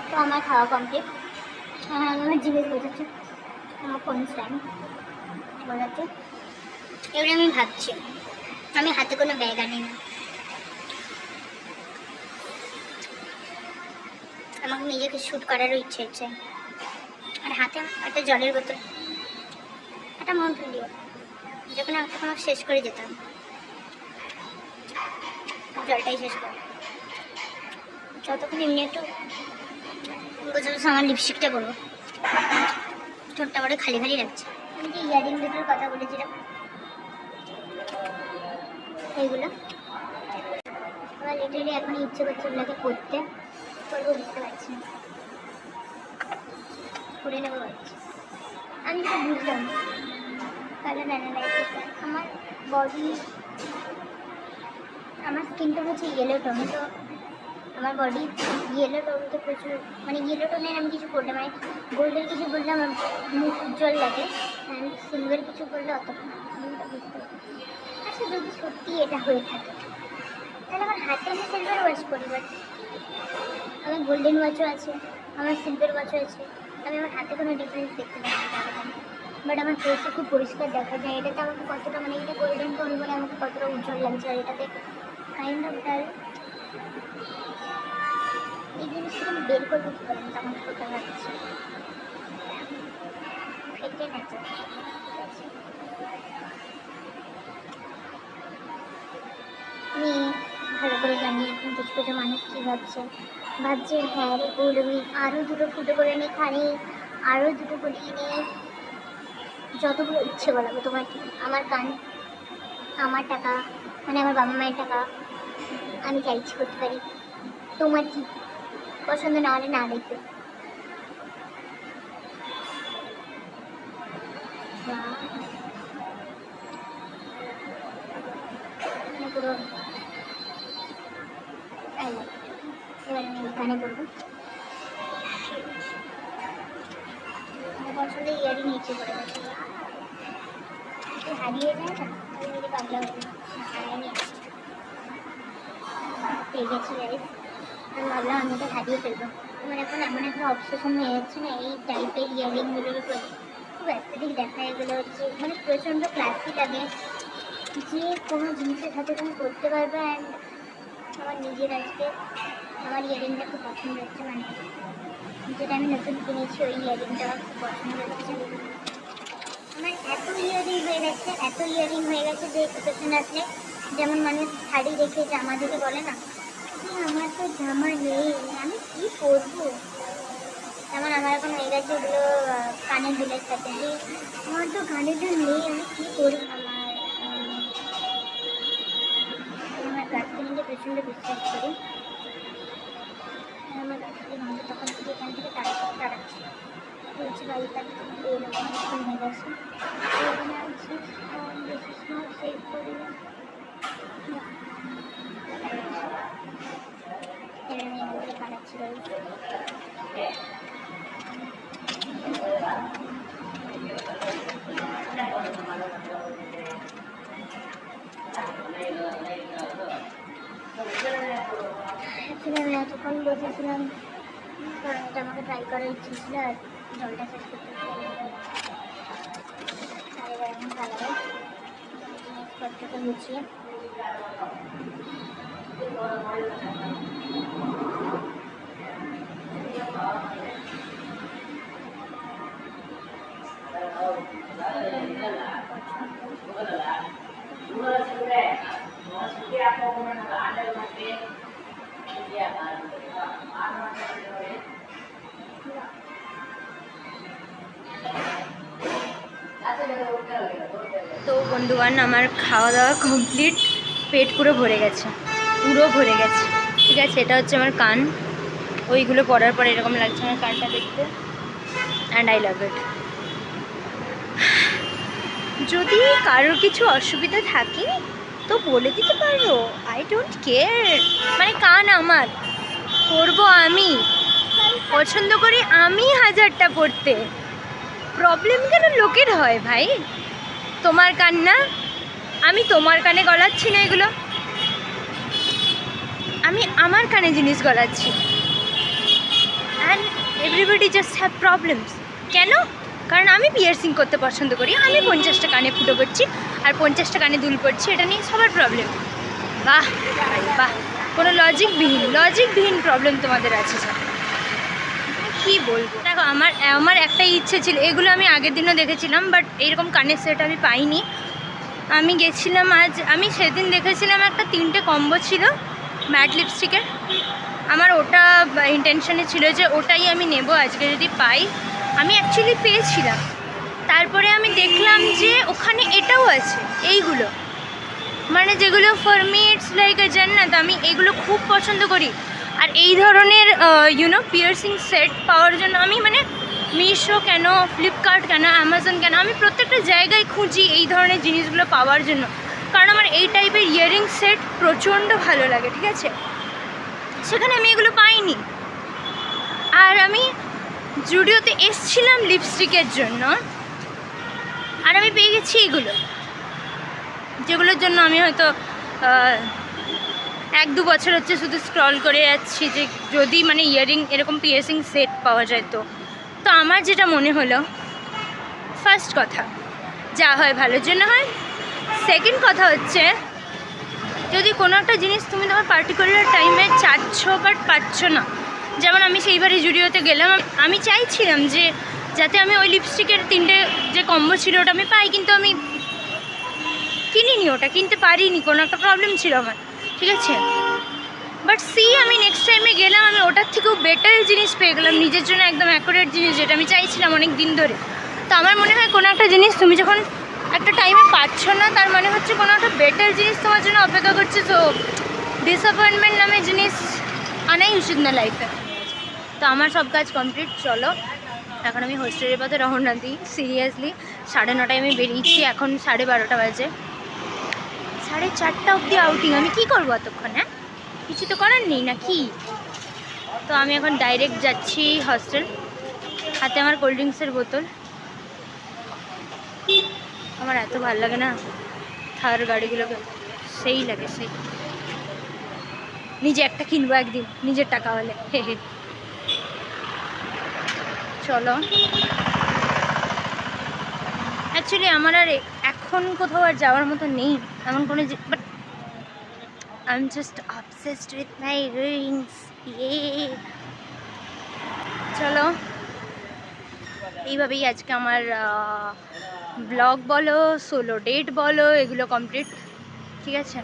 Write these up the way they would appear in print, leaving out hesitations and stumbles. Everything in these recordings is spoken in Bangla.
তো আমার খাওয়া কমপ্লিট। আমার জিভে বোঝাচ্ছে, আমার কোন স্টাইল বোঝাচ্ছে। এবারে আমি ভাবছি, আমি হাতে কোনো ব্যাগ আনি না, আমাকে নিজেকে শ্যুট করারও ইচ্ছে হচ্ছে। আর হাতে একটা জলের বোতল, একটা মাউন্টেন ডিউ, যখন তখন শেষ করে যেতাম, জলটাই শেষ করে। যতক্ষণ এমনি একটু বসে বসে আমার লিপস্টিকটা করবো, ঠোঁটটা বড় খালি খালি লাগছে। আমি যে ইয়ারিং দুটোর কথা বলেছিলাম, এইগুলো আমার লিটারেলি এখন ইচ্ছে করছে এগুলোকে করতে, করবো বুঝতে পারছি না, করে নেবো ভাবছি। আমি যেটা বুঝলাম কালার অ্যানালাইসিস, আমার বডি, আমার স্কিনটা হচ্ছে ইয়েলো টোন, তো আমার বডি ইয়েলো টোন তো প্রচুর, মানে ইয়েলো টোনের আমি কিছু করলে, মানে গোল্ডের কিছু বললে আমার মুখ উজ্জ্বল লাগে, অ্যান্ড সিলভার কিছু বললে অতটা বুঝতে পারি। আচ্ছা, যদি সত্যি এটা হয়ে থাকে তাহলে আমার হাতে আমি সিলভার ওয়াচ করি, বাট আমার গোল্ডেন ওয়াচও আছে, আমার সিলভার ওয়াচও আছে, আমি আমার হাতে কোনো ডিফারেন্স দেখতে পাই না, বাট আমার ফেসে খুব পরিষ্কার দেখা যায়। এটাতে আমাকে কতটা, মানে এটা গোল্ডেন টোন বলে আমাকে কতটা উজ্জ্বল লাগছে, আর এটাতে কাইন্ড অফ ডাল। এই জিনিসটা আমি বের করবো কী করে, তখন কোথা লাগছে ফেটে নাচে। আমি ভালো করে জানি এখন কিছু কিছু মানুষ কী ভাবছে, হ্যাঁ রে বলবি আরও দুটো ফুটো করে নি, খানি আরও দুটো করিয়ে নিয়ে যতগুলো ইচ্ছে বলাবো তোমার কি। আমার গান, আমার টাকা, মানে আমার বাবা মায়ের টাকা, আমি যা ইচ্ছে করতে পারি। তোমার কি পছন্দ না হলে না দেখবে। পুরো এবার আমি গানে বলবো, আমার পছন্দের ইয়ারিং নিচে পড়ে গেছে, হারিয়ে যায় না, আমি যদি পাগলা হয়ে হারাইনি পেয়ে গেছি গাইস। আমি ভাবলাম আমি এটা হারিয়ে ফেলবো। আমার এখন এমন একটা অবসেশন হয়ে যাচ্ছে না এই টাইপের ইয়ারিংগুলোর উপর, খুব অ্যাস্থেটিক দেখা, এগুলো হচ্ছে মানে প্রচণ্ড ক্লাসি লাগে, যে কোনো জিনিসের সাথে তুমি করতে পারবে। অ্যান্ড আমার নিজের আজকে আমার ইয়ারিংটা খুব পছন্দ হচ্ছে, মানে যেটা আমি নতুন কিনেছি ওই ইয়ারিংটা আমার খুব পছন্দ হচ্ছে। আমার এত ইয়ারিং হয়ে গেছে, যে অকেশন আসলে, যেমন মানুষ শাড়ি রেখে জামা দিতে বলে না, আমার তো জামা নেই, আমি কী করবো, তেমন আমার এখন হয়ে গেছে ওগুলো কানের দুলের সাথে, যে আমার তো কানের দুল নেই, আমি কী করবো। আমার গাছকে প্রচণ্ড বিশ্বাস করি, আমার গাছকে ভাঙতে তখন থেকে এখান থেকে তাড়াচ্ছি বলছি বাড়িটা এরকম হয়ে গেছে, এখানে আছি বেশি সময় সেভ করি না, আমি আমাকে কাটাচ্ছি বাড়িতে। আমি এতক্ষণ বসেছিলাম কারণ এটা আমাকে ট্রাই করার ইচ্ছে ছিল, আর জলটা শেষ করতে এখন ভালো হয় জিনিসপত্রটা গুছিয়ে। তো বন্ধুগণ, আমার খাওয়া দাওয়া কমপ্লিট, পেট পুরো ভরে গেছে, ঠিক আছে। এটা হচ্ছে আমার কান, ওইগুলো পরার পর এরকম লাগছে আমার কানটা দেখতে, অ্যান্ড আই লাভ ইট। যদি কারোর কিছু অসুবিধা থাকে তো বলে দিতে পারো, আই ডোন্ট কেয়ার, মানে কান আমার, করবো আমি, পছন্দ করি আমি হাজারটা পড়তে, প্রবলেম কেন লোকের হয় ভাই? তোমার কান না, আমি তোমার কানে গলাচ্ছি না, এগুলো আমি আমার কানে জিনিস গলাচ্ছি, and everybody just have problems. কেন? কারণ আমি পিয়ার্সিং করতে পছন্দ করি, আমি 50টা কানে ফুটো করছি আর 50টা কানে দুল পড়ছি, এটা নিয়ে সবার প্রবলেম। বাহ বাহ, কোনো লজিকবিহীন প্রবলেম তোমাদের আছে স্যার, কী বলবো। দেখো আমার একটাই ইচ্ছে ছিল, এগুলো আমি আগের দিনও দেখেছিলাম, বাট এইরকম কানের সেট আমি পাইনি। আমি গেছিলাম আমি সেদিন দেখেছিলাম একটা 3টে কম্বো ছিল ম্যাট লিপস্টিকের। আমার ওটা ইন্টেনশনে ছিল যে ওটাই আমি নেব আজকে যদি পাই। আমি অ্যাকচুয়ালি পেয়েছিলাম, তারপরে আমি দেখলাম যে ওখানে এটাও আছে, এইগুলো মানে যেগুলো for me it's like a জান্নাত। আমি এগুলো খুব পছন্দ করি, আর এই ধরনের পিয়ার্সিং সেট পাওয়ার জন্য আমি মানে মিশো কেন, ফ্লিপকার্ট কেন, অ্যামাজন কেন, আমি প্রত্যেকটা জায়গায় খুঁজি এই ধরনের জিনিসগুলো পাওয়ার জন্য, কারণ আমার এই টাইপের ইয়ারিং সেট প্রচণ্ড ভালো লাগে, ঠিক আছে। সেখানে আমি এগুলো পাইনি। আর আমি জুডিওতে এসছিলাম লিপস্টিকের জন্য, আর আমি পেয়ে গেছি এগুলো, যেগুলোর জন্য আমি হয়তো 1-2 বছর হচ্ছে শুধু স্ক্রল করে যাচ্ছি যে যদি মানে ইয়ারিং এরকম পিয়ার্সিং সেট পাওয়া যায়। তো আমার যেটা মনে হলো, ফার্স্ট কথা যা হয় ভালোর জন্য হয়। সেকেন্ড কথা হচ্ছে, যদি কোনো একটা জিনিস তুমি তোমার পার্টিকুলার টাইমে চাচ্ছ বাট পাচ্ছ না, যেমন আমি সেইবারে জুডিওতে গেলাম, আমি চাইছিলাম যে যাতে আমি ওই লিপস্টিকের 3টে যে কম্বো ছিল ওটা আমি পাই, কিন্তু আমি কিনিনি, ওটা কিনতে পারিনি, কোনো একটা প্রবলেম ছিল আমার, ঠিক আছে। বাট আমি নেক্সট টাইমে গেলাম, আমি ওটার থেকেও বেটার জিনিস পেয়ে গেলাম, নিজের জন্য একদম অ্যাকুরেট জিনিস, যেটা আমি চাইছিলাম অনেক দিন ধরে। তো আমার মনে হয় কোনো একটা জিনিস তুমি যখন একটা টাইমে পাচ্ছ না, তার মানে হচ্ছে কোনো একটা বেটার জিনিস তোমার জন্য অপেক্ষা করছে। তো ডিসঅ্যাপয়েন্টমেন্ট নামে জিনিস আনাই উচিত না লাইফে। তো আমার সব কাজ কমপ্লিট, চলো এখন আমি হোস্টেলের পথে রওনা দিই। সিরিয়াসলি 9:30 আমি বেরিয়েছি, এখন 12:30 বাজে, 4:30 অবধি আউটিং। আমি কি করবো এতক্ষণ? হ্যাঁ, কিছু তো করার নেই না কি? তো আমি এখন ডাইরেক্ট যাচ্ছি হস্টেল, হাতে আমার কোল্ড ড্রিঙ্কসের বোতল। আমার এত ভালো লাগে না থার গাড়িগুলোকে, সেই লাগে, সেই নিজে একটা কিনবো একদিন নিজের টাকা হলে। হে হে, চলো। অ্যাকচুয়ালি আমার আর এখন কোথাও আর যাওয়ার মতো নেই এমন কোনো, but I am just obsessed with my Rings. চলো, এইভাবেই আজকে আমার ব্লগ বলো, সোলো ডেট বলো, এগুলো কমপ্লিট, ঠিক আছে।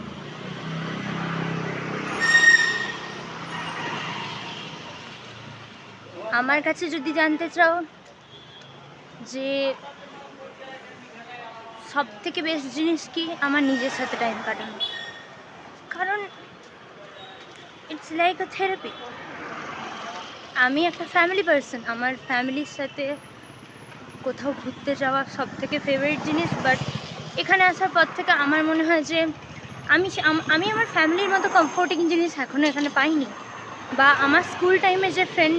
আমার কাছে যদি জানতে চাও যে সব থেকে বেস্ট জিনিস কি, আমার নিজের সাথে টাইম কাটানো, কারণ ইটস লাইক আ থেরাপি। আমি একটা ফ্যামিলি পার্সন, আমার ফ্যামিলির সাথে কোথাও ঘুরতে যাওয়া সব থেকে ফেভারিট জিনিস। বাট এখানে আসার পর থেকে আমার মনে হয় যে আমি আমার ফ্যামিলির মতো কমফোর্টিং জিনিস এখনও এখানে পাইনি, বা আমার স্কুল টাইমে যে ফ্রেন্ড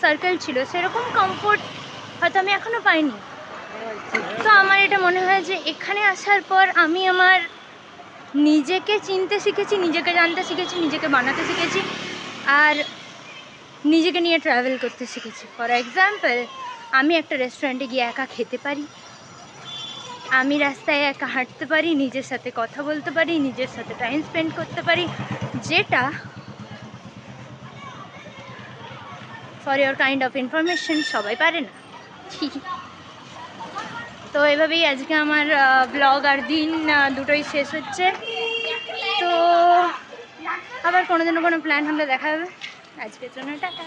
সার্কেল ছিল সেরকম কমফোর্ট হয়তো আমি এখনও পাইনি। তো আমার এটা মনে হয় যে এখানে আসার পর আমি আমার নিজেকে চিনতে শিখেছি, নিজেকে জানতে শিখেছি, নিজেকে বানাতে শিখেছি, আর নিজেকে নিয়ে ট্রাভেল করতে শিখেছি। ফর এক্সাম্পল, আমি একটা রেস্টুরেন্টে গিয়ে একা খেতে পারি, আমি রাস্তায় একা হাঁটতে পারি, নিজের সাথে কথা বলতে পারি, নিজের সাথে টাইম স্পেন্ড করতে পারি, যেটা for your kind of information সবাই পারে না। তো এভাবেই আজকে আমার ব্লগ আর দিন দুটোই শেষ হচ্ছে। তো আবার কোনো দিনও কোনো প্ল্যান হলে দেখা হবে। আজকের জন্য টাটা।